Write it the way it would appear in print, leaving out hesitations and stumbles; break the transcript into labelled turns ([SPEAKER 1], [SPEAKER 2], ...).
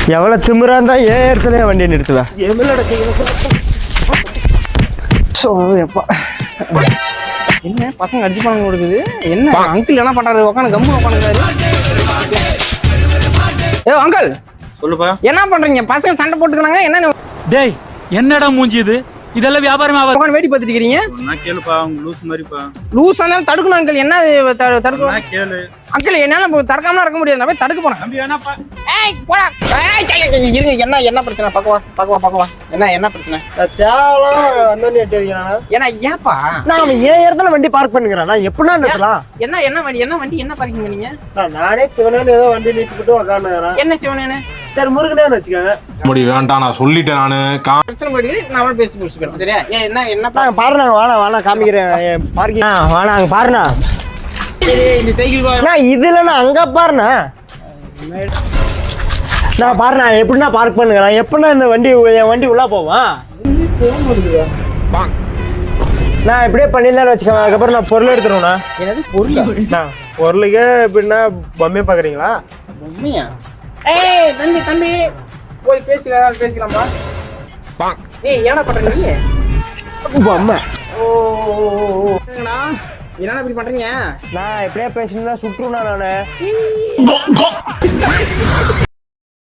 [SPEAKER 1] எவ்வளோ திமிரா இருந்தா ஏன் இடத்துல வண்டியை நிறுத்துவேன் எப்பா
[SPEAKER 2] என்ன பசங்க அடிச்சு பணம் கொடுக்குது என்ன அங்கிள் என்ன பண்றாரு உட்காந்து கம்மு உட்காந்துருக்காரு ஏ அங்கிள்
[SPEAKER 3] சொல்லுப்பா
[SPEAKER 2] என்ன பண்றீங்க பசங்க சண்டை போட்டுக்கிறாங்க என்ன
[SPEAKER 4] டேய் என்னடா மூஞ்சி இது இதெல்லாம் வியாபாரம் ஆகாது
[SPEAKER 2] உட்காந்து வேடி பார்த்துட்டு இருக்கீங்க
[SPEAKER 3] நான் கேளுப்பா அவங்க லூஸ் மாதிரிப்பா
[SPEAKER 2] லூஸ் இருந்தாலும் தடுக்கணும் அங்கிள் என்ன தடுக்கணும்
[SPEAKER 3] நான் கேளு
[SPEAKER 2] அங்கிள் என்னால தடுக்காம இருக்க முடியாது நான் போய் தடுக்க போனேன்
[SPEAKER 3] தம்பி வேணாப்பா
[SPEAKER 2] ஏய் போடா இருங்க என்ன பிரச்சனை பக்கவா என்ன பிரச்சனை
[SPEAKER 1] தேவலாம் வந்தோன்னு எட்டு
[SPEAKER 2] ஏன்னா ஏப்பா
[SPEAKER 1] நான் ஏன் இடத்துல வண்டி பார்க் பண்ணுங்கிறேன் நான் எப்படின்னா நிறுத்தலாம்
[SPEAKER 2] என்ன வண்டி என்ன பாருங்க நீங்க
[SPEAKER 1] நானே சிவனேன்னு ஏதோ வண்டி நிறுத்திட்டு உட்காந்துக்கிறேன்
[SPEAKER 2] என்ன சிவனேன்னு
[SPEAKER 1] சரி முருகனேன்னு வச்சுக்கோங்க
[SPEAKER 5] முடி வேண்டாம் நான் சொல்லிட்டேன் நானு
[SPEAKER 2] பிரச்சனை போயிடுது நான் பேசி முடிச்சு போயிடும் சரியா என்ன
[SPEAKER 1] பாருண்ணா வாணா காமிக்கிறேன் பார்க்கிங் வாணா அங்க பாருண்ணா
[SPEAKER 2] இந்த சைக்கிள்
[SPEAKER 1] நான் இதுல நான் அங்க பாருண்ணா நான் பாருண்ணா எப்படின்னா பார்க் பண்ணுகிறேன் எப்படின்னா இந்த வண்டி என் வண்டி உள்ள போவான் நான் இப்படியே பண்ணியிருந்தேன்னு வச்சுக்கோங்க அதுக்கப்புறம் நான் பொருள் எடுத்துருவேண்ணா
[SPEAKER 2] என்னது பொருள்
[SPEAKER 1] நான் பொருளுக்கு எப்படின்னா பொம்மையை பார்க்குறீங்களா
[SPEAKER 2] உண்மையா ஏய் தம்பி போய் பேசிக்கலாம்பா ஏய் என்ன பண்ற நீ
[SPEAKER 1] பொம்மை
[SPEAKER 2] என்னடா என்ன இப்படி பண்றீங்க
[SPEAKER 1] நான் எப்படியே பேசினா சுற்றுனா நானு